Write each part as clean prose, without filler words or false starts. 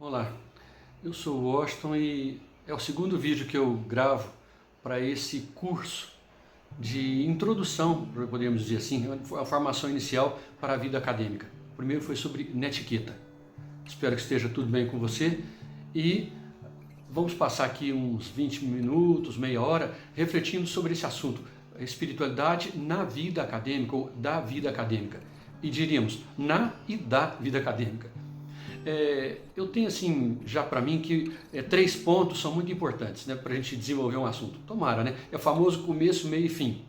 Olá, eu sou o Washington e é o segundo vídeo que eu gravo para esse curso de introdução, podemos dizer assim, a formação inicial para a vida acadêmica. O primeiro foi sobre netiqueta. Espero que esteja tudo bem com você e vamos passar aqui uns 20 minutos, meia hora, refletindo sobre esse assunto, a espiritualidade na vida acadêmica ou da vida acadêmica. E diríamos, na e da vida acadêmica. Eu tenho assim, já para mim, que 3 pontos são muito importantes, né, para a gente desenvolver um assunto. Tomara, né? É o famoso começo, meio e fim.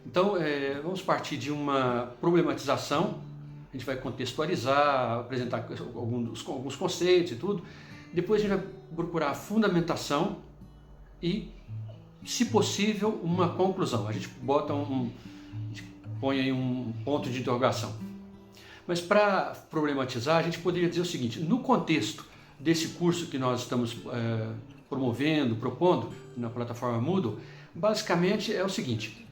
Então, vamos partir de uma problematização, a gente vai contextualizar, apresentar alguns conceitos e tudo. Depois a gente vai procurar a fundamentação e, se possível, uma conclusão. A gente bota a gente põe aí um ponto de interrogação. Mas para problematizar, a gente poderia dizer o seguinte: no contexto desse curso que nós estamos promovendo, propondo na plataforma Moodle, basicamente é o seguinte: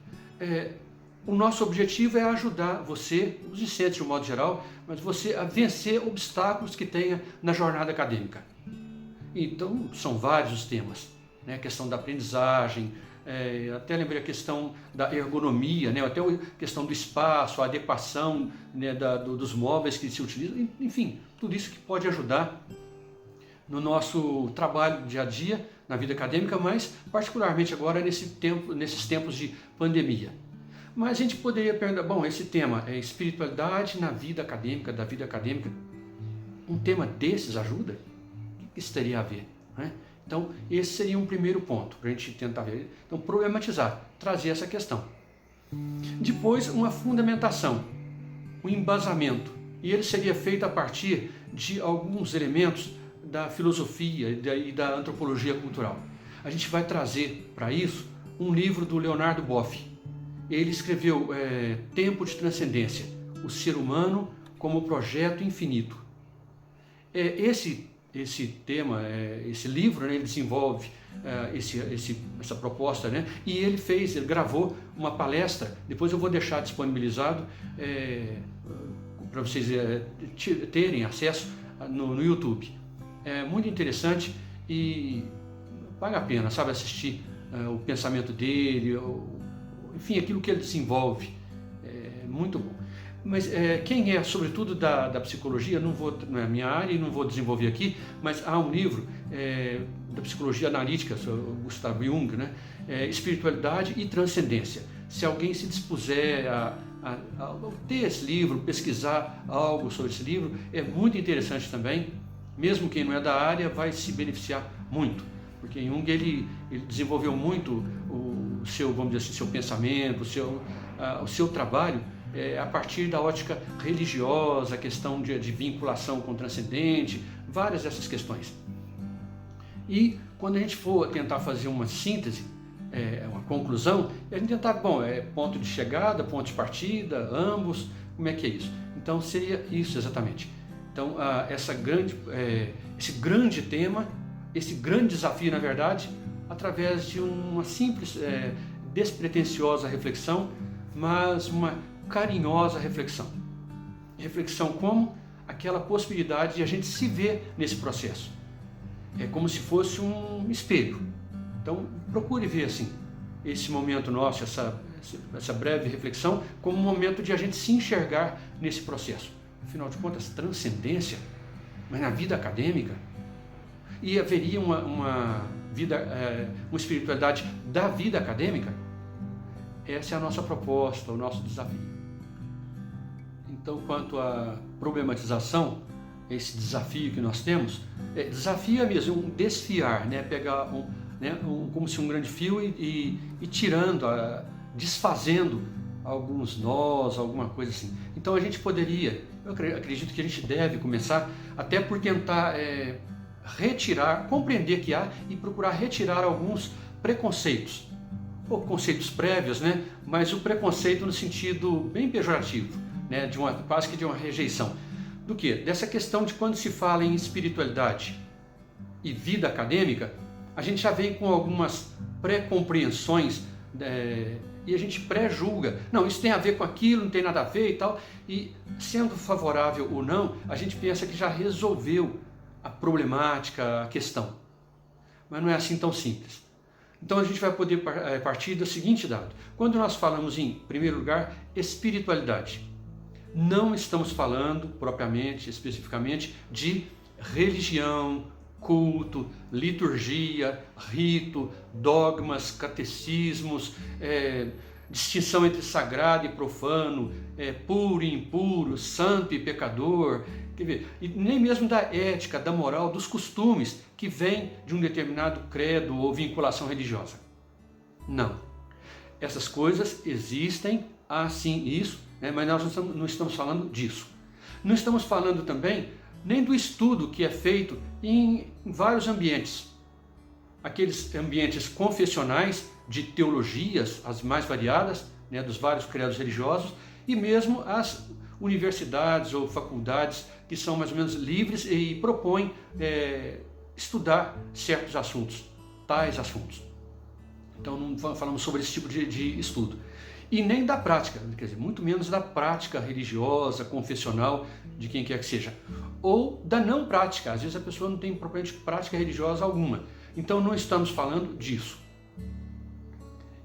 o nosso objetivo é ajudar você, os discentes de um modo geral, mas você a vencer obstáculos que tenha na jornada acadêmica. Então, são vários os temas, né? A questão da aprendizagem, até lembrei a questão da ergonomia, né? Até a questão do espaço, a adequação, né, dos móveis que se utilizam, enfim, tudo isso que pode ajudar no nosso trabalho dia a dia, na vida acadêmica, mas particularmente agora nesses tempos de pandemia. Mas a gente poderia perguntar, bom, esse tema é espiritualidade na vida acadêmica, da vida acadêmica, um tema desses ajuda? O que isso teria a ver, né? Então, esse seria um primeiro ponto para a gente tentar ver. Então, problematizar, trazer essa questão. Depois, uma fundamentação, um embasamento. E ele seria feito a partir de alguns elementos da filosofia e da antropologia cultural. A gente vai trazer para isso um livro do Leonardo Boff. Ele escreveu Tempo de Transcendência, o ser humano como projeto infinito. Esse tema, esse livro, né, ele desenvolve essa proposta, né, e ele gravou uma palestra, depois eu vou deixar disponibilizado para vocês terem acesso no YouTube. É muito interessante e vale a pena, sabe, assistir o pensamento dele, enfim, aquilo que ele desenvolve, é muito bom. Mas quem é, sobretudo da psicologia, não é a minha área e não vou desenvolver aqui, mas há um livro da psicologia analítica, Gustavo Jung, né? Espiritualidade e Transcendência. Se alguém se dispuser a ter esse livro, pesquisar algo sobre esse livro, é muito interessante também. Mesmo quem não é da área vai se beneficiar muito, porque Jung ele desenvolveu muito o seu, vamos dizer assim, seu pensamento, o seu trabalho, a partir da ótica religiosa, a questão de vinculação com o transcendente, várias dessas questões. E quando a gente for tentar fazer uma síntese, uma conclusão, a gente tentar, bom, ponto de chegada, ponto de partida, ambos, como é que é isso? Então seria isso exatamente. Então esse grande tema, esse grande desafio, na verdade, através de uma simples, despretensiosa reflexão, mas uma carinhosa reflexão. Reflexão como aquela possibilidade de a gente se ver nesse processo. É como se fosse um espelho. Então, procure ver assim, esse momento nosso, essa breve reflexão, como um momento de a gente se enxergar nesse processo. Afinal de contas, transcendência, mas na vida acadêmica, e haveria uma espiritualidade da vida acadêmica? Essa é a nossa proposta, o nosso desafio. Então, quanto à problematização, esse desafio que nós temos, desafio é mesmo um desfiar, né? Pegar como se um grande fio e tirando, desfazendo alguns nós, alguma coisa assim. Então a gente poderia, eu acredito que a gente deve começar até por tentar retirar, compreender que há e procurar retirar alguns preconceitos, ou conceitos prévios, né? Mas o preconceito no sentido bem pejorativo, né? Quase que de uma rejeição. Do quê? Dessa questão de quando se fala em espiritualidade e vida acadêmica, a gente já vem com algumas pré-compreensões e a gente pré-julga. Não, isso tem a ver com aquilo, não tem nada a ver e tal. E sendo favorável ou não, a gente pensa que já resolveu a problemática, a questão. Mas não é assim tão simples. Então a gente vai poder partir do seguinte dado. Quando nós falamos em primeiro lugar, espiritualidade, não estamos falando propriamente, especificamente, de religião, culto, liturgia, rito, dogmas, catecismos, distinção entre sagrado e profano, puro e impuro, santo e pecador, quer ver, e nem mesmo da ética, da moral, dos costumes que vêm de um determinado credo ou vinculação religiosa. Não. Essas coisas existem, há sim isso, mas nós não estamos falando disso. Não estamos falando também nem do estudo que é feito em vários ambientes. Aqueles ambientes confessionais de teologias, as mais variadas, dos vários credos religiosos, e mesmo as universidades ou faculdades que são mais ou menos livres e propõem estudar certos assuntos, tais assuntos. Então não falamos sobre esse tipo de estudo. E nem da prática, quer dizer, muito menos da prática religiosa, confessional, de quem quer que seja. Ou da não prática, às vezes a pessoa não tem propriamente prática religiosa alguma. Então não estamos falando disso.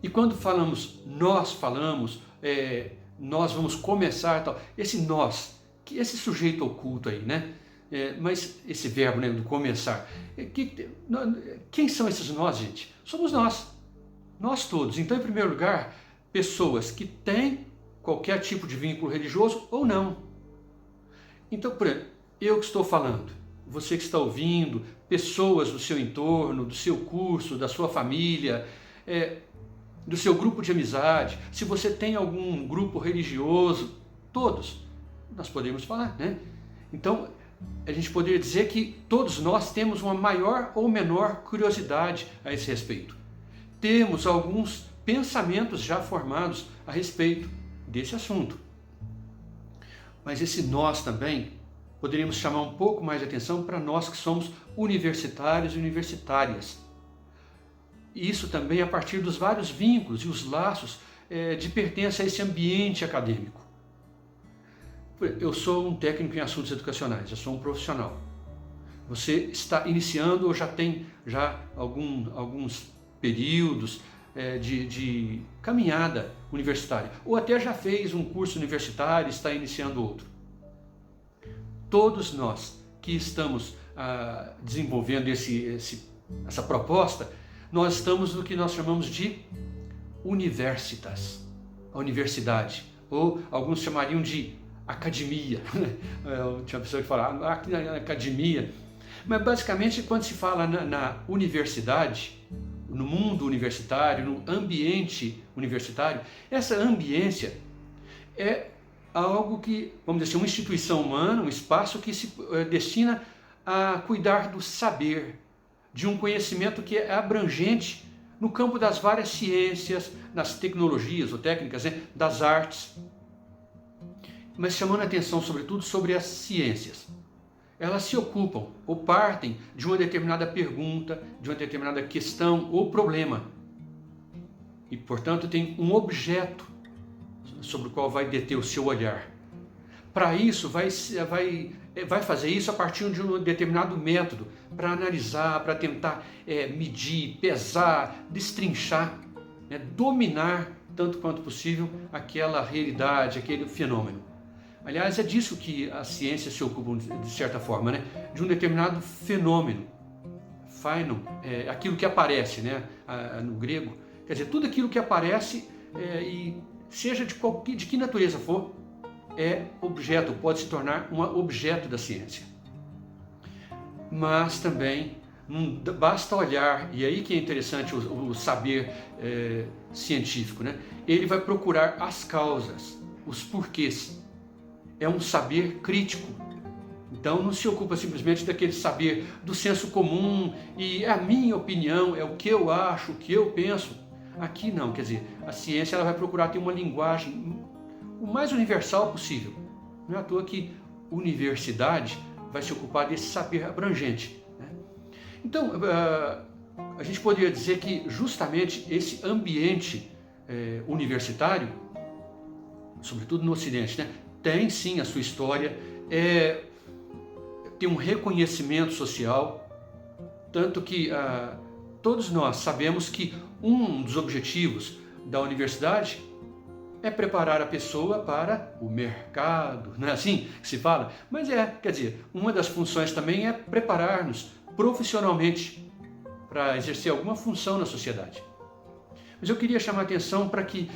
E quando nós vamos começar, tal, esse nós, esse sujeito oculto aí, mas esse verbo, do começar, quem são esses nós, gente? Somos nós todos. Então, em primeiro lugar, pessoas que têm qualquer tipo de vínculo religioso ou não. Então, por exemplo, eu que estou falando, você que está ouvindo, pessoas do seu entorno, do seu curso, da sua família, do seu grupo de amizade, se você tem algum grupo religioso, todos, nós podemos falar, Então, a gente poderia dizer que todos nós temos uma maior ou menor curiosidade a esse respeito. Temos alguns pensamentos já formados a respeito desse assunto. Mas esse nós também, poderíamos chamar um pouco mais de atenção para nós que somos universitários e universitárias. Isso também a partir dos vários vínculos e os laços de pertença a esse ambiente acadêmico. Eu sou um técnico em assuntos educacionais, eu sou um profissional. Você está iniciando ou já tem alguns períodos de caminhada universitária, ou até já fez um curso universitário e está iniciando outro. Todos nós que estamos desenvolvendo essa proposta, nós estamos no que nós chamamos de universitas, a universidade, ou alguns chamariam de academia. Tinha uma pessoa que falava academia, mas basicamente quando se fala na universidade, no mundo universitário, no ambiente universitário, essa ambiência é algo que, vamos dizer assim, uma instituição humana, um espaço que se destina a cuidar do saber, de um conhecimento que é abrangente no campo das várias ciências, nas tecnologias ou técnicas, das artes, mas chamando a atenção sobretudo sobre as ciências. Elas se ocupam ou partem de uma determinada pergunta, de uma determinada questão ou problema. E, portanto, tem um objeto sobre o qual vai deter o seu olhar. Para isso, vai fazer isso a partir de um determinado método, para analisar, para tentar medir, pesar, destrinchar, dominar, tanto quanto possível, aquela realidade, aquele fenômeno. Aliás, é disso que a ciência se ocupa, de certa forma, de um determinado fenômeno. Phainon, aquilo que aparece, no grego. Quer dizer, tudo aquilo que aparece, e seja de que natureza for, é objeto, pode se tornar um objeto da ciência. Mas também não basta olhar, e aí que é interessante o saber científico, ele vai procurar as causas, os porquês. É um saber crítico. Então não se ocupa simplesmente daquele saber do senso comum e é a minha opinião, é o que eu acho, o que eu penso. Aqui não, quer dizer, a ciência ela vai procurar ter uma linguagem o mais universal possível. Não é à toa que universidade vai se ocupar desse saber abrangente. Então, a gente poderia dizer que justamente esse ambiente universitário, sobretudo no Ocidente, tem sim a sua história, tem um reconhecimento social, tanto que todos nós sabemos que um dos objetivos da universidade é preparar a pessoa para o mercado, não é assim que se fala? Mas quer dizer, uma das funções também é preparar-nos profissionalmente para exercer alguma função na sociedade. Mas eu queria chamar a atenção para que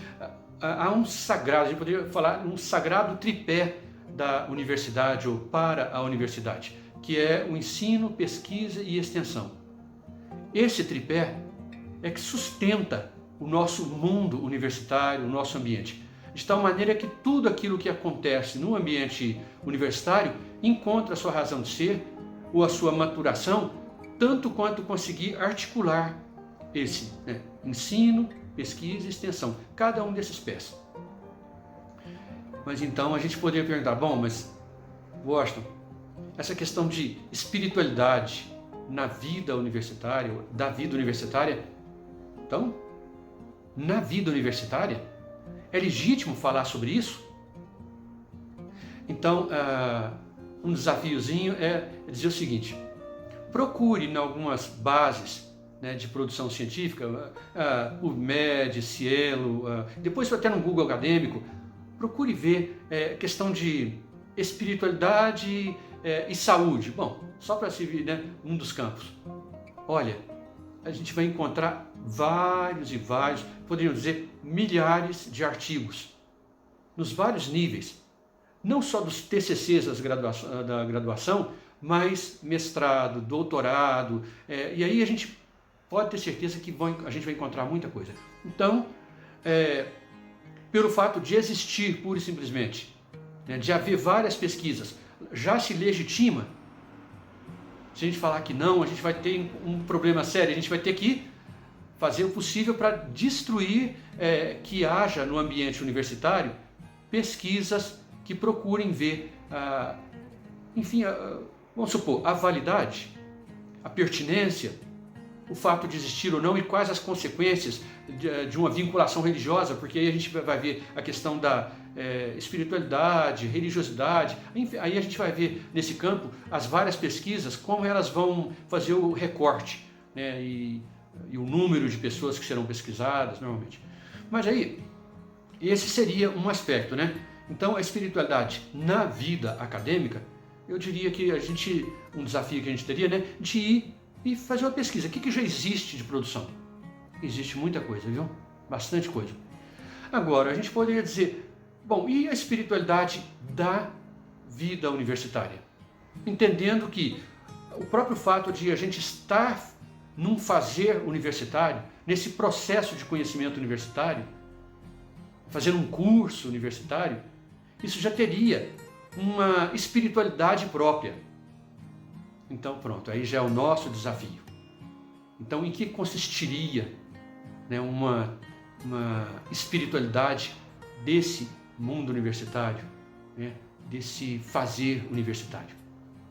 há um sagrado, a gente poderia falar um sagrado tripé da universidade ou para a universidade, que é o ensino, pesquisa e extensão. Esse tripé é que sustenta o nosso mundo universitário, o nosso ambiente, de tal maneira que tudo aquilo que acontece no ambiente universitário encontra a sua razão de ser ou a sua maturação, tanto quanto conseguir articular esse ensino, pesquisa e extensão, cada um desses pés. Mas então a gente poderia perguntar, bom, mas Washington, essa questão de espiritualidade na vida universitária, então, na vida universitária, é legítimo falar sobre isso? Então, um desafiozinho é dizer o seguinte: procure em algumas bases de produção científica, PubMed, Cielo, depois até no Google acadêmico, procure ver questão de espiritualidade e saúde. Bom, só para se vir um dos campos. Olha, a gente vai encontrar vários e vários, poderíamos dizer milhares de artigos, nos vários níveis, não só dos TCCs da graduação, mas mestrado, doutorado, e aí a gente pode ter certeza que a gente vai encontrar muita coisa. Então, pelo fato de existir, pura e simplesmente, de haver várias pesquisas, já se legitima. Se a gente falar que não, a gente vai ter um problema sério, a gente vai ter que fazer o possível para destruir que haja no ambiente universitário pesquisas que procurem ver, vamos supor, a validade, a pertinência, o fato de existir ou não e quais as consequências de uma vinculação religiosa, porque aí a gente vai ver a questão da espiritualidade, religiosidade, aí a gente vai ver nesse campo as várias pesquisas, como elas vão fazer o recorte, e o número de pessoas que serão pesquisadas normalmente. Mas aí, esse seria um aspecto, Então a espiritualidade na vida acadêmica, eu diria que um desafio que a gente teria, de ir e fazer uma pesquisa. O que já existe de produção? Existe muita coisa, viu? Bastante coisa. Agora, a gente poderia dizer, bom, e a espiritualidade da vida universitária? Entendendo que o próprio fato de a gente estar num fazer universitário, nesse processo de conhecimento universitário, fazendo um curso universitário, isso já teria uma espiritualidade própria. Então pronto, aí já é o nosso desafio. Então em que consistiria uma espiritualidade desse mundo universitário, desse fazer universitário?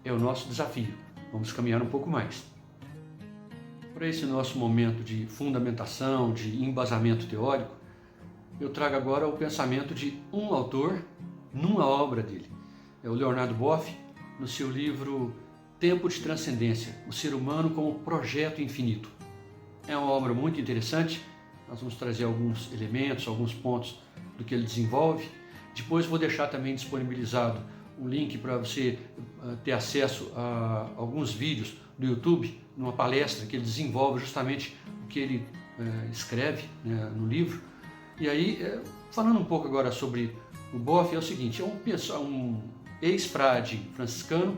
É o nosso desafio. Vamos caminhar um pouco mais. Para esse nosso momento de fundamentação, de embasamento teórico, eu trago agora o pensamento de um autor numa obra dele. É o Leonardo Boff, no seu livro Tempo de Transcendência, o ser humano como projeto infinito. É uma obra muito interessante, nós vamos trazer alguns elementos, alguns pontos do que ele desenvolve. Depois vou deixar também disponibilizado um link para você ter acesso a alguns vídeos do YouTube, numa palestra que ele desenvolve justamente o que ele escreve no livro. E aí, falando um pouco agora sobre o Boff, é o seguinte, é um ex-frade franciscano,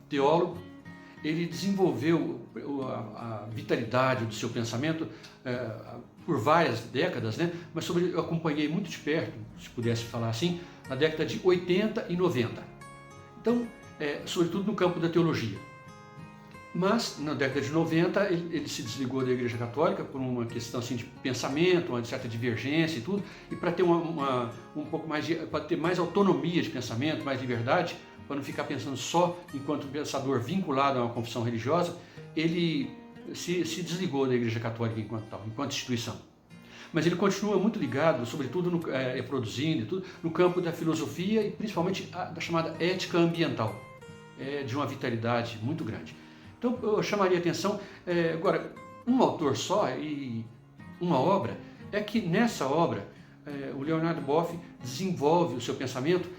teólogo. Ele desenvolveu a vitalidade do seu pensamento por várias décadas, mas eu acompanhei muito de perto, se pudesse falar assim, na década de 80 e 90. Então, sobretudo no campo da teologia. Mas, na década de 90, ele se desligou da Igreja Católica por uma questão assim, de pensamento, uma certa divergência e tudo, e para ter um pouco mais para ter mais autonomia de pensamento, mais liberdade, para não ficar pensando só enquanto pensador vinculado a uma confissão religiosa, ele se desligou da Igreja Católica enquanto instituição. Mas ele continua muito ligado, sobretudo produzindo e tudo, no campo da filosofia e principalmente da chamada ética ambiental. é de uma vitalidade muito grande. Então eu chamaria atenção, agora, um autor só e uma obra, é que nessa obra o Leonardo Boff desenvolve o seu pensamento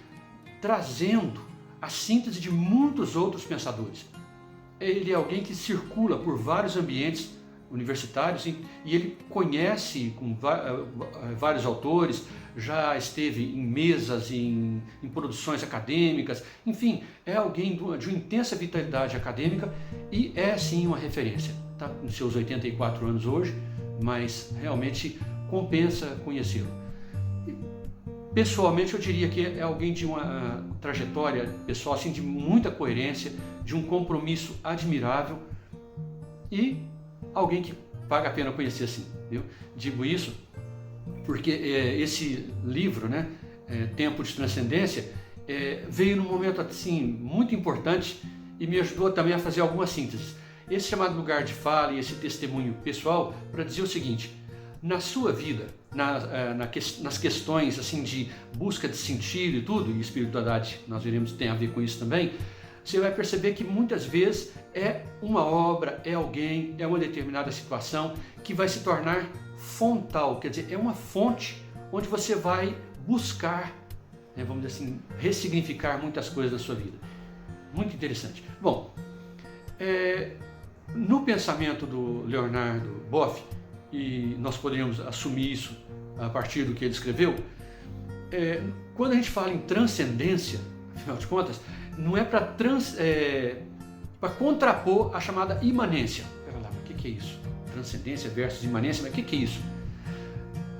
trazendo a síntese de muitos outros pensadores. Ele é alguém que circula por vários ambientes universitários e ele conhece com vários autores, já esteve em mesas, em produções acadêmicas, enfim, é alguém de uma intensa vitalidade acadêmica e é sim uma referência. Está com seus 84 anos hoje, mas realmente compensa conhecê-lo. Pessoalmente eu diria que é alguém de uma trajetória pessoal assim, de muita coerência, de um compromisso admirável e alguém que paga a pena conhecer assim. Viu? Digo isso porque esse livro, né, Tempo de Transcendência, veio num momento assim, muito importante e me ajudou também a fazer algumas sínteses. Esse chamado lugar de fala e esse testemunho pessoal para dizer o seguinte: na sua vida, nas questões assim de busca de sentido e tudo, e espiritualidade, nós veremos que tem a ver com isso também, você vai perceber que muitas vezes é uma obra, é alguém, é uma determinada situação que vai se tornar fontal, quer dizer, é uma fonte onde você vai buscar, vamos dizer assim, ressignificar muitas coisas na sua vida. Muito interessante. Bom, no pensamento do Leonardo Boff, e nós poderíamos assumir isso a partir do que ele escreveu, quando a gente fala em transcendência, afinal de contas, não é para contrapor a chamada imanência. Pera lá, mas o que é isso? Transcendência versus imanência, mas o que é isso?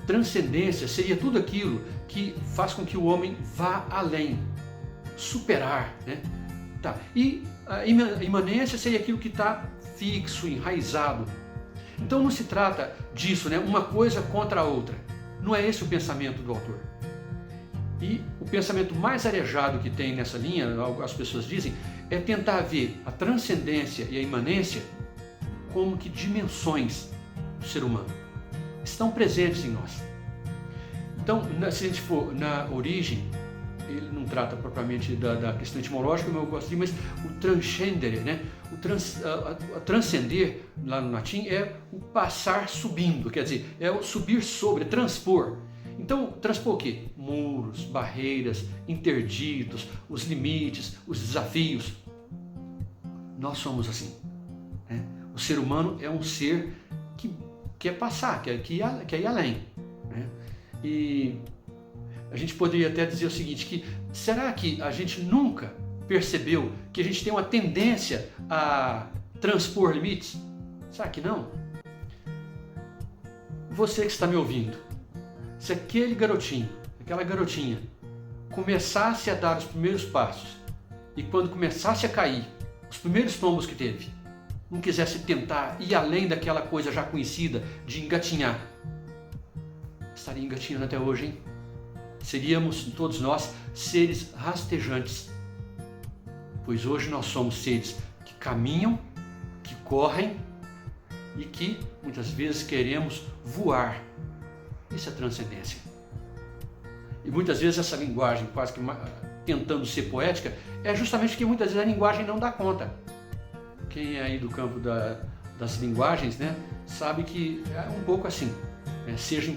Transcendência seria tudo aquilo que faz com que o homem vá além, superar, né? Tá. E a imanência seria aquilo que está fixo, enraizado. Então não se trata disso, né? Uma coisa contra a outra. Não é esse o pensamento do autor. E o pensamento mais arejado que tem nessa linha, as pessoas dizem, é tentar ver a transcendência e a imanência como que dimensões do ser humano. Estão presentes em nós. Então, se a gente for na origem, ele não trata propriamente da questão etimológica, como eu gosto de, mas o transcendere, né? O transcender, lá no latim, é o passar subindo, quer dizer, é o subir sobre, transpor. Então, transpor o quê? Muros, barreiras, interditos, os limites, os desafios. Nós somos assim. Né? O ser humano é um ser que quer passar, quer ir além. Né? E a gente poderia até dizer o seguinte, que será que a gente nunca percebeu que a gente tem uma tendência a transpor limites? Será que não? Você que está me ouvindo, se aquele garotinho, aquela garotinha, começasse a dar os primeiros passos e quando começasse a cair, os primeiros tombos que teve, não quisesse tentar ir além daquela coisa já conhecida de engatinhar, estaria engatinhando até hoje, hein? Seríamos, todos nós, seres rastejantes, pois hoje nós somos seres que caminham, que correm e que muitas vezes queremos voar. Isso é transcendência. E muitas vezes essa linguagem, quase que tentando ser poética, é justamente porque muitas vezes a linguagem não dá conta. Quem é aí do campo das linguagens, né, sabe que é um pouco assim. Seja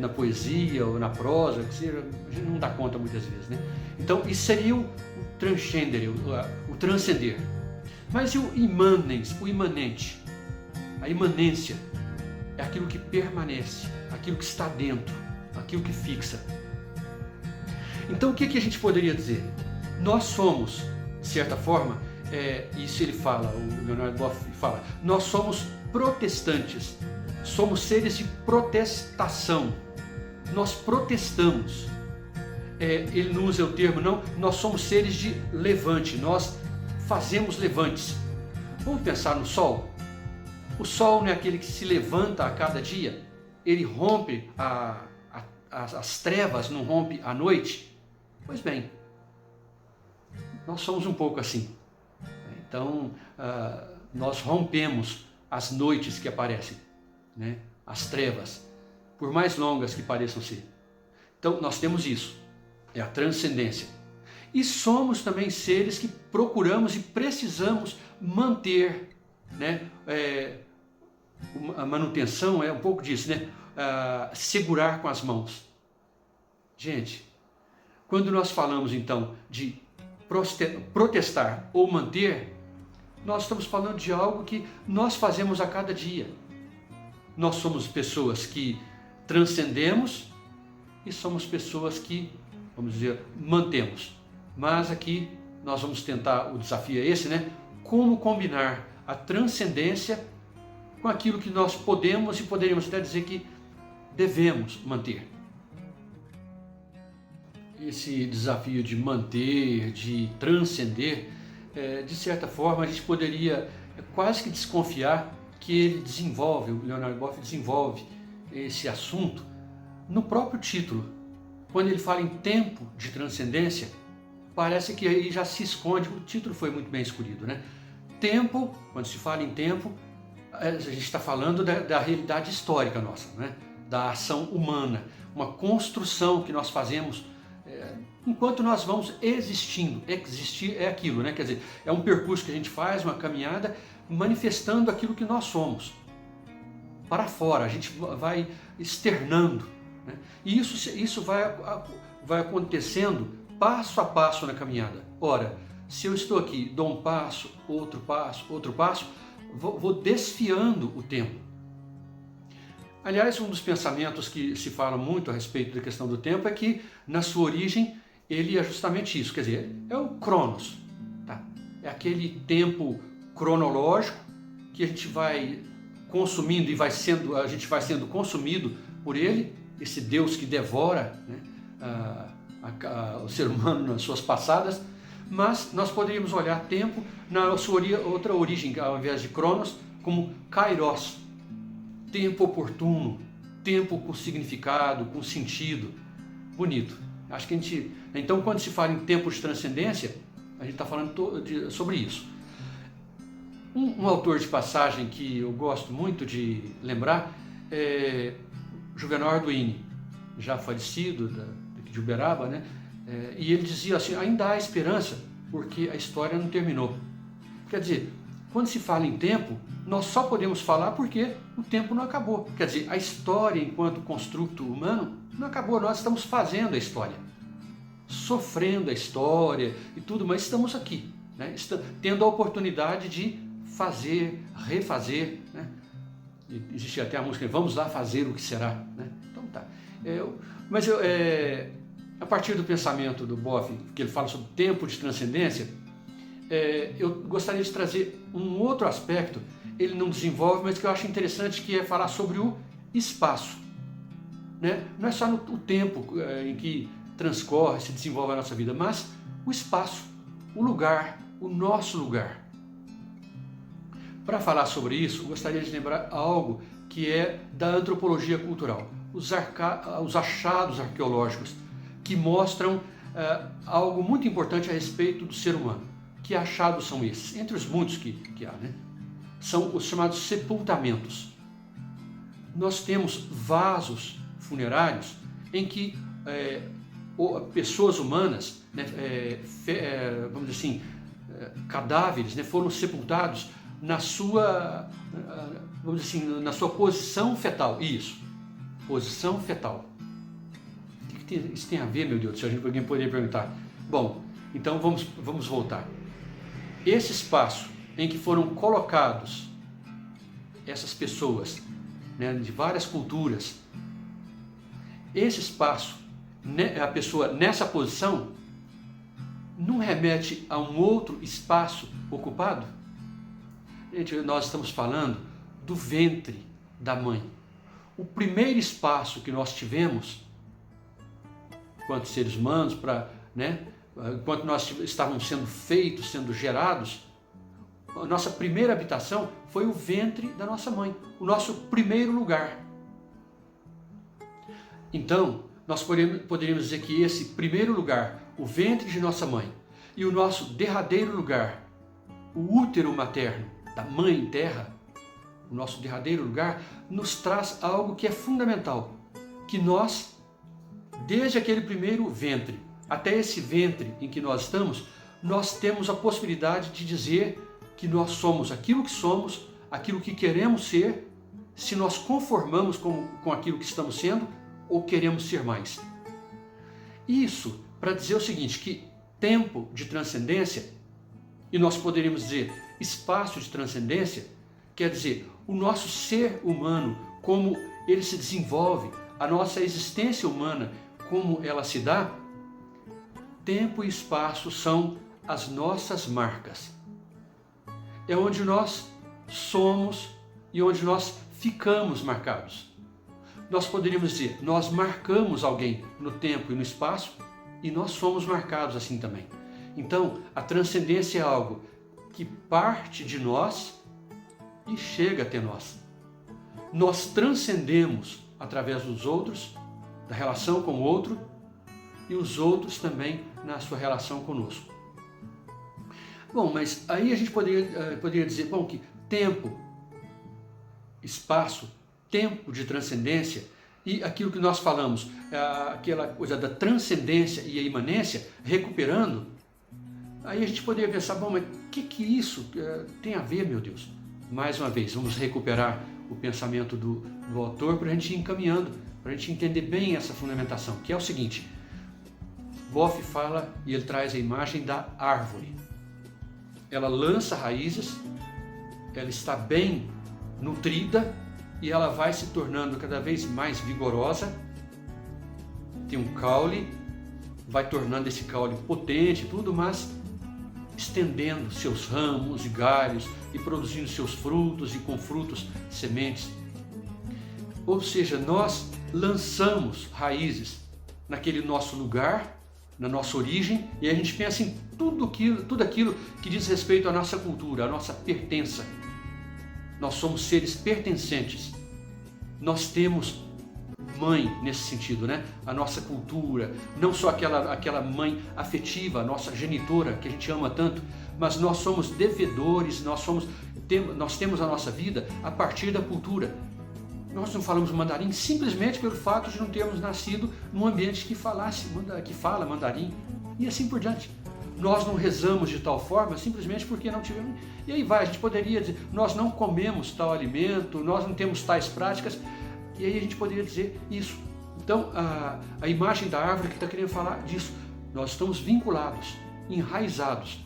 na poesia ou na prosa, que seja, a gente não dá conta muitas vezes, né? Então isso seria o transcender, o transcender. Mas e o immanens, o imanente? A imanência é aquilo que permanece, aquilo que está dentro, aquilo que fixa. Então o que a gente poderia dizer? Nós somos, de certa forma, isso ele fala, o Leonardo Boff fala, nós somos protestantes. Somos seres de protestação. Nós protestamos. Ele não usa o termo, não. Nós somos seres de levante. Nós fazemos levantes. Vamos pensar no sol? O sol não é aquele que se levanta a cada dia? Ele rompe as trevas, não rompe a noite? Pois bem, nós somos um pouco assim. Então, nós rompemos as noites que aparecem. Né? As trevas, por mais longas que pareçam ser. Então nós temos isso, é a transcendência. E somos também seres que procuramos e precisamos manter, né? A manutenção é um pouco disso, né? Segurar com as mãos. Gente, quando nós falamos então de protestar ou manter, nós estamos falando de algo que nós fazemos a cada dia. Nós somos pessoas que transcendemos e somos pessoas que, vamos dizer, mantemos. Mas aqui nós vamos tentar, o desafio é esse, né? Como combinar a transcendência com aquilo que nós podemos e poderíamos até dizer que devemos manter. Esse desafio de manter, de transcender, de certa forma a gente poderia quase que desconfiar que ele desenvolve, o Leonard Boff desenvolve esse assunto no próprio título. Quando ele fala em tempo de transcendência, parece que aí já se esconde, o título foi muito bem escolhido, né? Tempo, quando se fala em tempo, a gente está falando da realidade histórica nossa, né? Da ação humana, uma construção que nós fazemos enquanto nós vamos existindo. Existir é aquilo, né? Quer dizer, é um percurso que a gente faz, uma caminhada, manifestando aquilo que nós somos. Para fora, a gente vai externando, né? E isso vai acontecendo passo a passo na caminhada. Ora, se eu estou aqui, dou um passo, outro passo, vou desfiando o tempo. Aliás, um dos pensamentos que se fala muito a respeito da questão do tempo é que, na sua origem, ele é justamente isso, quer dizer, é o Cronos, tá? É aquele tempo cronológico que a gente vai consumindo e a gente vai sendo consumido por ele, esse Deus que devora, né, o ser humano nas suas passadas, mas nós poderíamos olhar tempo na sua outra origem, ao invés de Cronos, como Kairos, tempo oportuno, tempo com significado, com sentido, bonito. Acho que então quando se fala em tempo de transcendência, a gente está falando sobre isso. Um autor de passagem que eu gosto muito de lembrar é Juvenal Arduini, já falecido, daqui de Uberaba, né? E ele dizia assim, ainda há esperança, porque a história não terminou. Quer dizer, quando se fala em tempo, nós só podemos falar porque o tempo não acabou. Quer dizer, a história enquanto construto humano não acabou, nós estamos fazendo a história, sofrendo a história e tudo, mas estamos aqui, né? Tendo a oportunidade de fazer, refazer, né? Existe até a música, vamos lá fazer o que será, né? Então tá. A partir do pensamento do Boff, que ele fala sobre tempo de transcendência, eu gostaria de trazer um outro aspecto, ele não desenvolve, mas que eu acho interessante, que é falar sobre o espaço, né? Não é só o tempo em que transcorre, se desenvolve a nossa vida, mas o espaço, o lugar, o nosso lugar. Para falar sobre isso, eu gostaria de lembrar algo que é da antropologia cultural, os achados arqueológicos, que mostram algo muito importante a respeito do ser humano. Que achados são esses? Entre os muitos que há, né? São os chamados sepultamentos. Nós temos vasos funerários em que pessoas humanas, né, vamos dizer assim, cadáveres, né, foram sepultados na sua, vamos dizer assim, na sua posição fetal. Isso, posição fetal. O que isso tem a ver, meu Deus do céu? Alguém poderia perguntar. Bom, então vamos voltar. Esse espaço em que foram colocados essas pessoas, né, de várias culturas, esse espaço, né, a pessoa nessa posição, não remete a um outro espaço ocupado? Gente, nós estamos falando do ventre da mãe. O primeiro espaço que nós tivemos, enquanto seres humanos, enquanto nós estávamos sendo feitos, sendo gerados, a nossa primeira habitação foi o ventre da nossa mãe, o nosso primeiro lugar. Então, nós poderíamos dizer que esse primeiro lugar, o ventre de nossa mãe, e o nosso derradeiro lugar, o útero materno da mãe terra, o nosso derradeiro lugar, nos traz algo que é fundamental, que nós, desde aquele primeiro ventre, até esse ventre em que nós estamos, nós temos a possibilidade de dizer que nós somos, aquilo que queremos ser, se nós conformamos com aquilo que estamos sendo ou queremos ser mais. Isso para dizer o seguinte, que tempo de transcendência, e nós poderíamos dizer espaço de transcendência, quer dizer, o nosso ser humano, como ele se desenvolve, a nossa existência humana, como ela se dá, tempo e espaço são as nossas marcas. É onde nós somos e onde nós ficamos marcados. Nós poderíamos dizer, nós marcamos alguém no tempo e no espaço e nós somos marcados assim também. Então, a transcendência é algo que parte de nós e chega até nós. Nós transcendemos através dos outros, da relação com o outro, e os outros também na sua relação conosco. Bom, mas aí a gente poderia dizer, bom, que tempo, espaço, tempo de transcendência e aquilo que nós falamos, aquela coisa da transcendência e a imanência, recuperando, aí a gente poderia pensar, bom, mas o que isso tem a ver, meu Deus? Mais uma vez, vamos recuperar o pensamento do autor para a gente ir encaminhando, para a gente entender bem essa fundamentação, que é o seguinte, Boff fala e ele traz a imagem da árvore. Ela lança raízes, ela está bem nutrida e ela vai se tornando cada vez mais vigorosa, tem um caule, vai tornando esse caule potente e tudo, mas estendendo seus ramos e galhos e produzindo seus frutos e com frutos sementes. Ou seja, nós lançamos raízes naquele nosso lugar, na nossa origem, e a gente pensa em tudo aquilo que diz respeito à nossa cultura, à nossa pertença. Nós somos seres pertencentes. Nós temos mãe nesse sentido, né? A nossa cultura, não só aquela mãe afetiva, a nossa genitora, que a gente ama tanto, mas nós somos devedores, nós temos a nossa vida a partir da cultura. Nós não falamos mandarim simplesmente pelo fato de não termos nascido num ambiente que fala mandarim e assim por diante. Nós não rezamos de tal forma simplesmente porque não tivemos. E aí vai, a gente poderia dizer, nós não comemos tal alimento, nós não temos tais práticas, e aí a gente poderia dizer isso. Então, a imagem da árvore que está querendo falar disso, nós estamos vinculados, enraizados,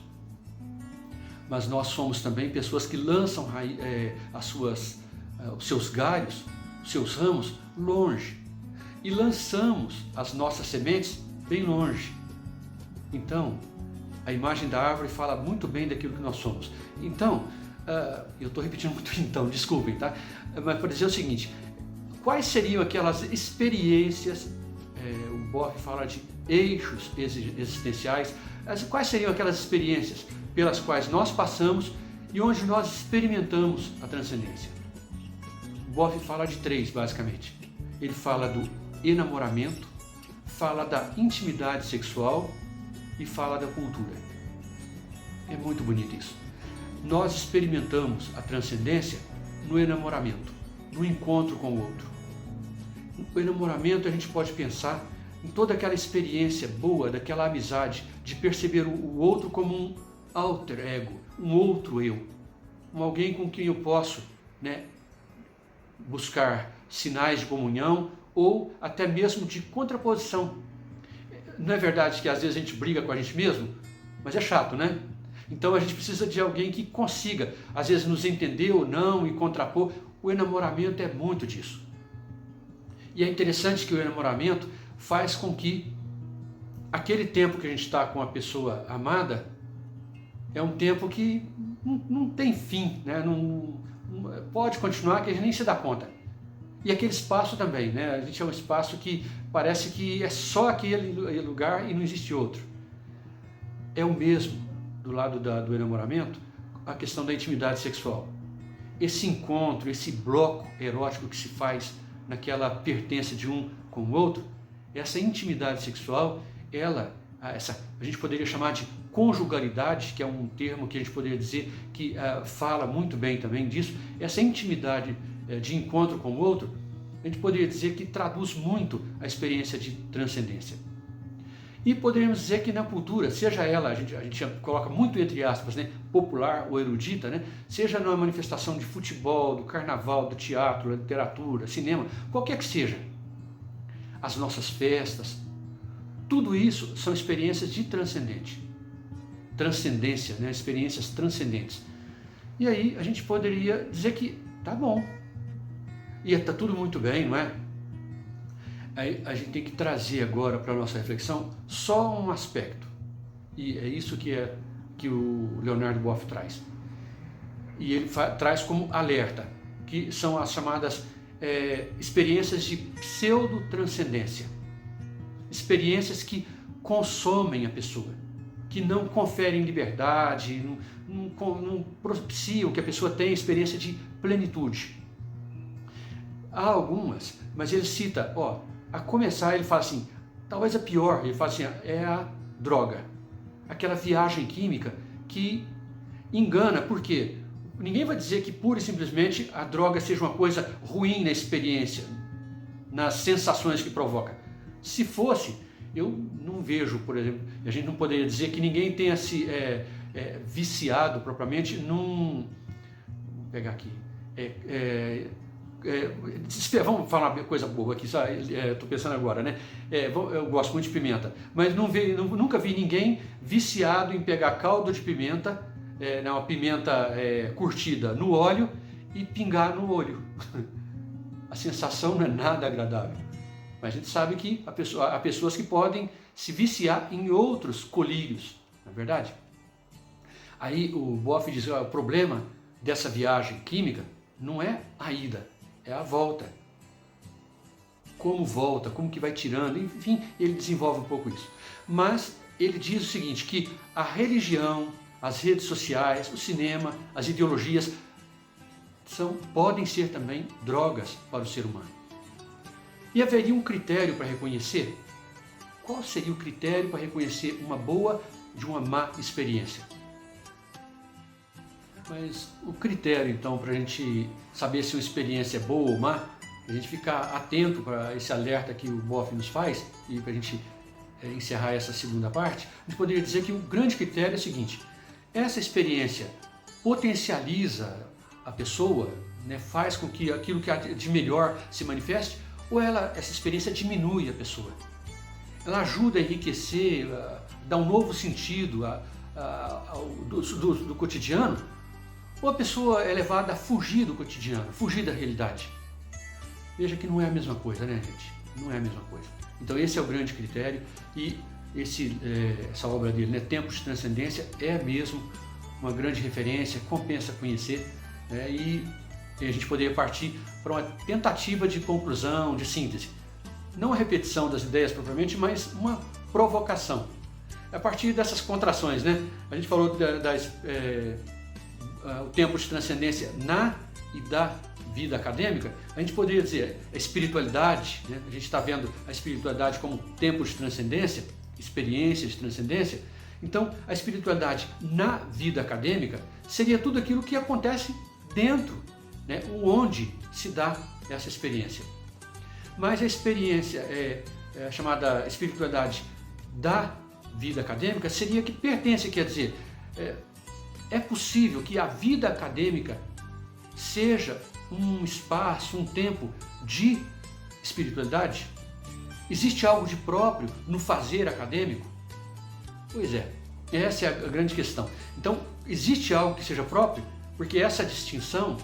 mas nós somos também pessoas que lançam os seus galhos, os seus ramos longe, e lançamos as nossas sementes bem longe. Então, a imagem da árvore fala muito bem daquilo que nós somos. Então, eu estou repetindo muito então, desculpem, tá? Mas para dizer o seguinte, quais seriam aquelas experiências, o Boff fala de eixos existenciais, quais seriam aquelas experiências pelas quais nós passamos e onde nós experimentamos a transcendência? O Boff fala de 3, basicamente. Ele fala do enamoramento, fala da intimidade sexual e fala da cultura. É muito bonito isso. Nós experimentamos a transcendência no enamoramento, no encontro com o outro. No enamoramento a gente pode pensar em toda aquela experiência boa, daquela amizade, de perceber o outro como um alter ego, um outro eu, alguém com quem eu posso, buscar sinais de comunhão ou até mesmo de contraposição. Não é verdade que às vezes a gente briga com a gente mesmo? Mas é chato, né? Então a gente precisa de alguém que consiga, às vezes, nos entender ou não e contrapor. O enamoramento é muito disso. E é interessante que o enamoramento faz com que aquele tempo que a gente está com a pessoa amada é um tempo que não tem fim, né? Não pode continuar, que a gente nem se dá conta. E aquele espaço também, né? A gente é um espaço que parece que é só aquele lugar e não existe outro. É o mesmo do lado do enamoramento, a questão da intimidade sexual. Esse encontro, esse bloco erótico que se faz naquela pertença de um com o outro, essa intimidade sexual, a gente poderia chamar de conjugalidade, que é um termo que a gente poderia dizer que fala muito bem também disso, essa intimidade de encontro com o outro, a gente poderia dizer que traduz muito a experiência de transcendência. E poderíamos dizer que na cultura, seja ela, a gente coloca muito entre aspas, né, popular ou erudita, né, seja numa manifestação de futebol, do carnaval, do teatro, da literatura, cinema, qualquer que seja, as nossas festas, tudo isso são experiências de transcendência, né, experiências transcendentes. E aí a gente poderia dizer que tá bom, e está tudo muito bem, não é? Aí a gente tem que trazer agora para a nossa reflexão só um aspecto. E é isso que o Leonardo Boff traz. E ele traz como alerta, que são as chamadas experiências de pseudo-transcendência. Experiências que consomem a pessoa, que não conferem liberdade, não propiciam que a pessoa tenha experiência de plenitude. Há algumas, mas ele cita, a começar ele fala assim, talvez a pior, ele fala assim, é a droga. Aquela viagem química que engana, por quê? Ninguém vai dizer que pura e simplesmente a droga seja uma coisa ruim na experiência, nas sensações que provoca. Se fosse, eu não vejo, por exemplo, a gente não poderia dizer que ninguém tenha se viciado propriamente num... Vou pegar aqui... vamos falar uma coisa boa aqui, estou pensando agora, né? Eu gosto muito de pimenta, mas nunca vi ninguém viciado em pegar caldo de pimenta, uma pimenta curtida no óleo e pingar no olho. A sensação não é nada agradável. Mas a gente sabe que há pessoas que podem se viciar em outros colírios, não é verdade? Aí o Boff diz, o problema dessa viagem química não é a ida, é a volta. Como volta, como que vai tirando, enfim, ele desenvolve um pouco isso. Mas ele diz o seguinte, que a religião, as redes sociais, o cinema, as ideologias podem ser também drogas para o ser humano. E haveria um critério para reconhecer? Qual seria o critério para reconhecer uma boa de uma má experiência? Mas o critério, então, para a gente saber se uma experiência é boa ou má, a gente ficar atento para esse alerta que o Boff nos faz, e para a gente encerrar essa segunda parte, a gente poderia dizer que o grande critério é o seguinte, essa experiência potencializa a pessoa, né, faz com que aquilo que há de melhor se manifeste, ou essa experiência diminui a pessoa? Ela ajuda a enriquecer, a dar um novo sentido do cotidiano, ou a pessoa é levada a fugir do cotidiano, fugir da realidade? Veja que não é a mesma coisa, né, gente? Não é a mesma coisa. Então esse é o grande critério e essa obra dele, né, Tempos de Transcendência, é mesmo uma grande referência, compensa conhecer, né, e a gente poderia partir para uma tentativa de conclusão, de síntese. Não a repetição das ideias propriamente, mas uma provocação. A partir dessas contrações, né? A gente falou o tempo de transcendência na e da vida acadêmica, a gente poderia dizer a espiritualidade, né? A gente está vendo a espiritualidade como tempo de transcendência, experiência de transcendência. Então, a espiritualidade na vida acadêmica seria tudo aquilo que acontece dentro, né, onde se dá essa experiência. Mas a experiência chamada espiritualidade da vida acadêmica seria que pertence, quer dizer, é possível que a vida acadêmica seja um espaço, um tempo de espiritualidade? Existe algo de próprio no fazer acadêmico? Pois é, essa é a grande questão. Então, existe algo que seja próprio? Porque essa distinção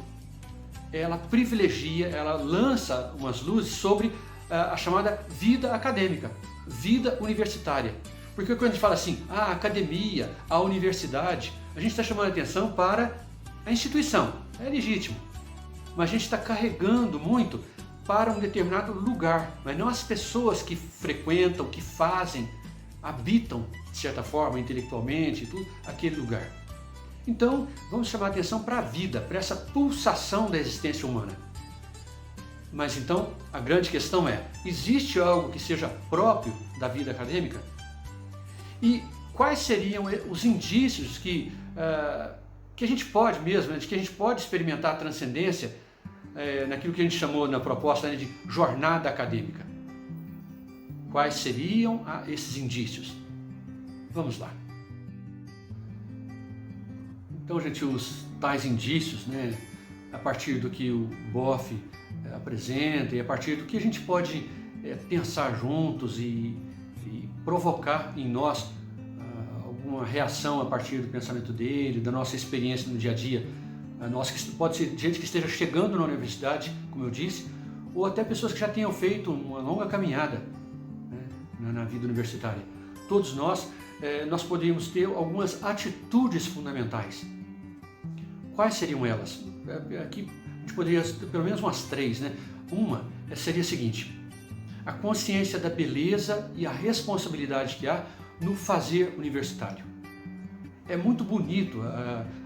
ela privilegia, ela lança umas luzes sobre a chamada vida acadêmica, vida universitária. Porque quando a gente fala assim, a academia, a universidade, a gente está chamando a atenção para a instituição, é legítimo. Mas a gente está carregando muito para um determinado lugar, mas não as pessoas que frequentam, que fazem, habitam, de certa forma, intelectualmente, tudo, aquele lugar. Então, vamos chamar a atenção para a vida, para essa pulsação da existência humana. Mas então, a grande questão é, existe algo que seja próprio da vida acadêmica? E quais seriam os indícios que a gente pode mesmo, de que a gente pode experimentar a transcendência naquilo que a gente chamou na proposta, né, de jornada acadêmica? Quais seriam esses indícios? Vamos lá. Então, gente, os tais indícios, né, a partir do que o Boff apresenta e a partir do que a gente pode pensar juntos e provocar em nós alguma reação a partir do pensamento dele, da nossa experiência no dia a dia. Pode ser gente que esteja chegando na universidade, como eu disse, ou até pessoas que já tenham feito uma longa caminhada, né, na vida universitária. Todos nós poderíamos ter algumas atitudes fundamentais. Quais seriam elas? Aqui a gente poderia ter pelo menos umas 3, né? Uma seria a seguinte: a consciência da beleza e a responsabilidade que há no fazer universitário. É muito bonito,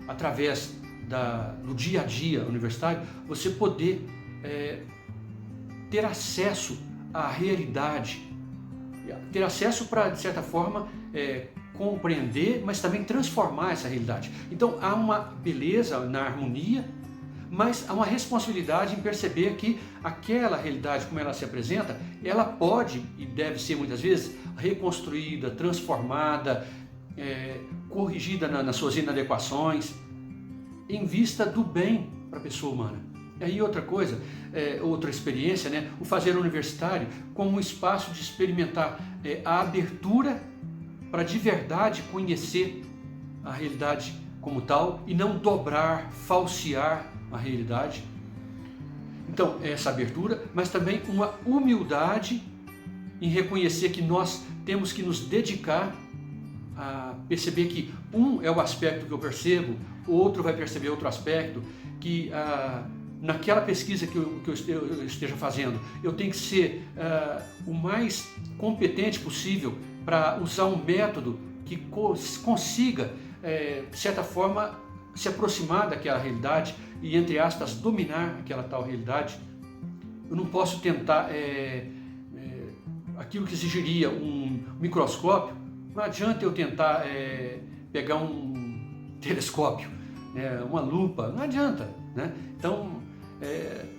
através do dia a dia universitário, você poder ter acesso à realidade, ter acesso para, de certa forma, compreender, mas também transformar essa realidade. Então há uma beleza na harmonia, mas há uma responsabilidade em perceber que aquela realidade, como ela se apresenta, ela pode e deve ser muitas vezes reconstruída, transformada, corrigida nas suas inadequações, em vista do bem para a pessoa humana. E aí outra coisa, outra experiência, né? O fazer universitário como um espaço de experimentar a abertura para de verdade conhecer a realidade como tal e não dobrar, falsear a realidade. Então, essa abertura, mas também uma humildade em reconhecer que nós temos que nos dedicar a perceber que um é o aspecto que eu percebo, o outro vai perceber outro aspecto, que naquela pesquisa que eu esteja fazendo, eu tenho que ser o mais competente possível para usar um método que consiga, de certa forma, se aproximar daquela realidade e, entre aspas, dominar aquela tal realidade. Eu não posso tentar aquilo que exigiria um microscópio. Não adianta eu tentar pegar um telescópio, uma lupa, não adianta, né? Então,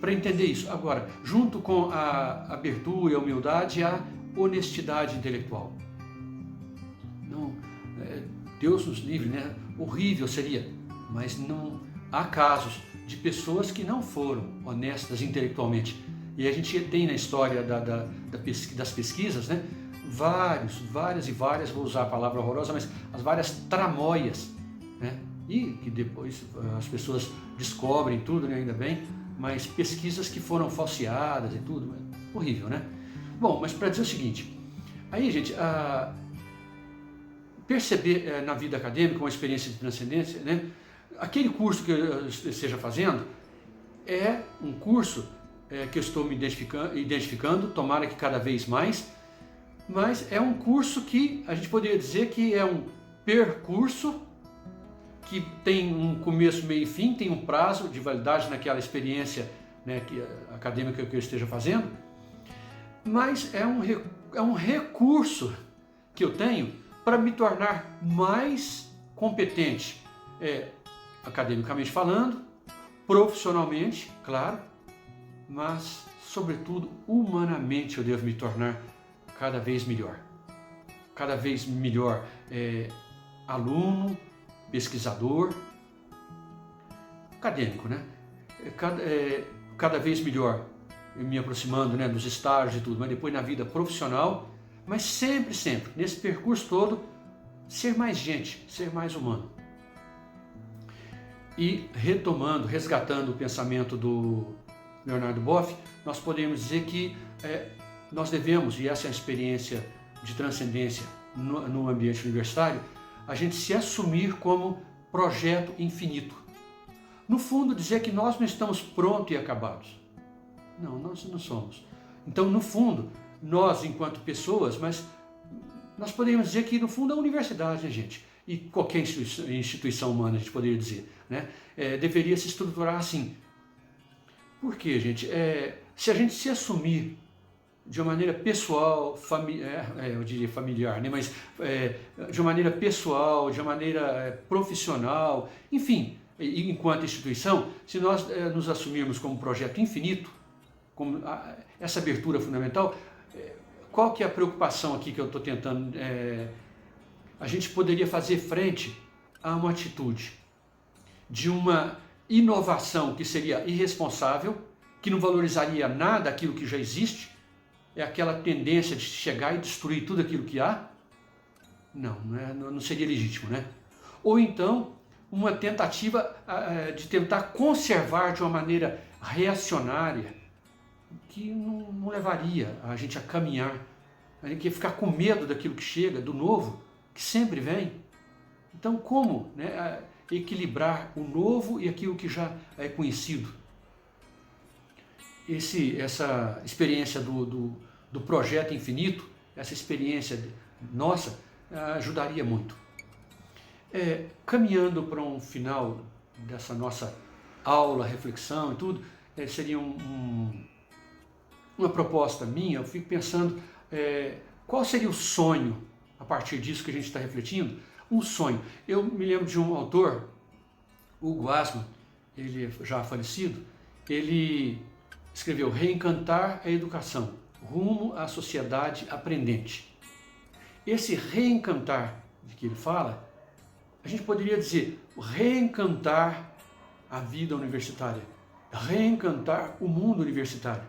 para entender isso. Agora, junto com a abertura e a humildade, a honestidade intelectual. Não, Deus nos livre, né? Horrível seria, mas não há casos de pessoas que não foram honestas intelectualmente. E a gente tem na história das pesquisas, né, várias, vou usar a palavra horrorosa, mas as várias tramóias, né, e que depois as pessoas descobrem tudo, né, ainda bem, mas pesquisas que foram falseadas e tudo, horrível, né? Bom, mas para dizer o seguinte, aí, gente, perceber na vida acadêmica uma experiência de transcendência, né? Aquele curso que eu esteja fazendo é um curso que eu estou me identificando, tomara que cada vez mais, mas é um curso que a gente poderia dizer que é um percurso que tem um começo, meio e fim, tem um prazo de validade naquela experiência, né, acadêmica que eu esteja fazendo, mas é um recurso que eu tenho para me tornar mais competente, academicamente falando, profissionalmente, claro, mas, sobretudo, humanamente eu devo me tornar cada vez melhor. Cada vez melhor aluno, pesquisador, acadêmico, né? Cada vez melhor me aproximando, né, dos estágios e tudo, mas depois na vida profissional, mas sempre, nesse percurso todo, ser mais gente, ser mais humano. E retomando, resgatando o pensamento do Leonardo Boff, nós podemos dizer que nós devemos, e essa é a experiência de transcendência no ambiente universitário, a gente se assumir como projeto infinito. No fundo, dizer que nós não estamos prontos e acabados. Não, nós não somos. Então, no fundo, nós enquanto pessoas, mas nós poderíamos dizer que no fundo a universidade, né, gente? E qualquer instituição humana, a gente poderia dizer, né? Deveria se estruturar assim. Por quê, gente? Se a gente se assumir de uma maneira pessoal, eu diria familiar, né? Mas de uma maneira pessoal, de uma maneira profissional, enfim, enquanto instituição, se nós nos assumirmos como projeto infinito, como essa abertura fundamental, qual que é a preocupação aqui que eu estou tentando? A gente poderia fazer frente a uma atitude de uma inovação que seria irresponsável, que não valorizaria nada aquilo que já existe, é aquela tendência de chegar e destruir tudo aquilo que há. Não seria legítimo, né? Ou então, uma tentativa de tentar conservar de uma maneira reacionária, que não levaria a gente a caminhar, a gente ia ficar com medo daquilo que chega, do novo, que sempre vem. Então, como, né, equilibrar o novo e aquilo que já é conhecido? Essa experiência do projeto infinito, essa experiência nossa, ajudaria muito. Caminhando para um final dessa nossa aula, reflexão e tudo, seria uma proposta minha. Eu fico pensando qual seria o sonho a partir disso que a gente está refletindo. Um sonho. Eu me lembro de um autor, Hugo Asman, ele já falecido, ele escreveu Reencantar a Educação, rumo à sociedade aprendente. Esse reencantar de que ele fala, a gente poderia dizer reencantar a vida universitária, reencantar o mundo universitário,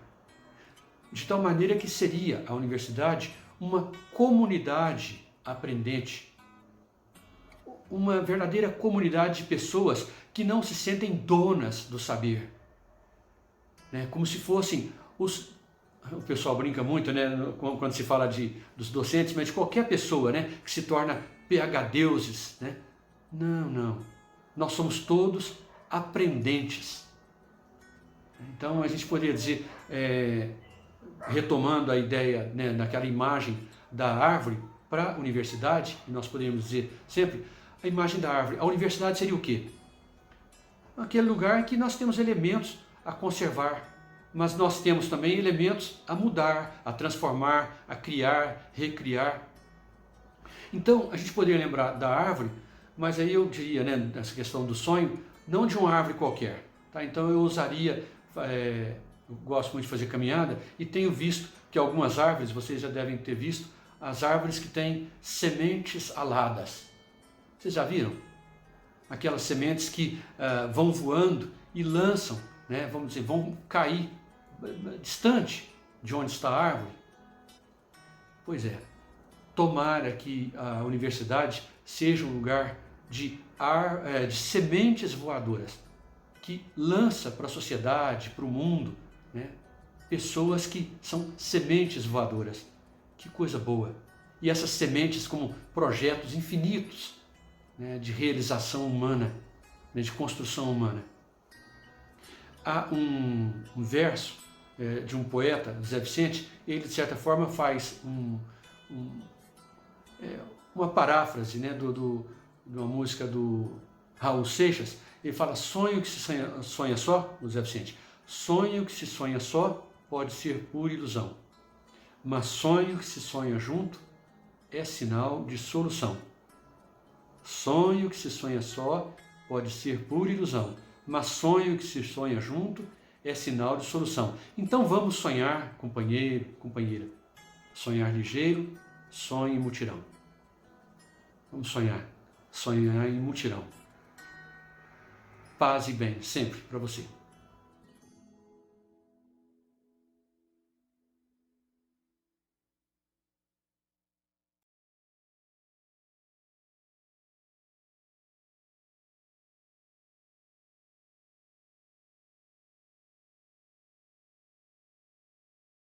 de tal maneira que seria a universidade uma comunidade aprendente, uma verdadeira comunidade de pessoas que não se sentem donas do saber, né? Como se fossem o pessoal brinca muito, né, quando se fala dos docentes, mas de qualquer pessoa, né, que se torna PhDeuses, né? Não. Nós somos todos aprendentes. Então a gente poderia dizer, retomando a ideia, né, naquela imagem da árvore para a universidade, e nós poderíamos dizer sempre a imagem da árvore. A universidade seria o quê? Aquele lugar em que nós temos elementos a conservar, mas nós temos também elementos a mudar, a transformar, a criar, recriar. Então, a gente poderia lembrar da árvore, mas aí eu diria, né, nessa questão do sonho, não de uma árvore qualquer. Tá? Então eu usaria, eu gosto muito de fazer caminhada, e tenho visto que algumas árvores, vocês já devem ter visto, as árvores que têm sementes aladas. Vocês já viram? Aquelas sementes que vão voando e lançam, né, vamos dizer, vão cair distante de onde está a árvore. Pois é, tomara que a universidade seja um lugar de sementes voadoras, que lança para a sociedade, para o mundo, né, pessoas que são sementes voadoras. Que coisa boa! E essas sementes como projetos infinitos, né, de realização humana, né, de construção humana. Há um verso de um poeta, Zé Vicente, ele de certa forma faz uma paráfrase, né, de uma música do Raul Seixas. Ele fala: sonho que se sonha só, o Zé Vicente, sonho que se sonha só pode ser pura ilusão, mas sonho que se sonha junto é sinal de solução. Sonho que se sonha só pode ser pura ilusão, mas sonho que se sonha junto é sinal de solução. Então vamos sonhar, companheiro, companheira. Sonhar ligeiro, sonho em mutirão. Vamos sonhar em mutirão. Paz e bem, sempre para você.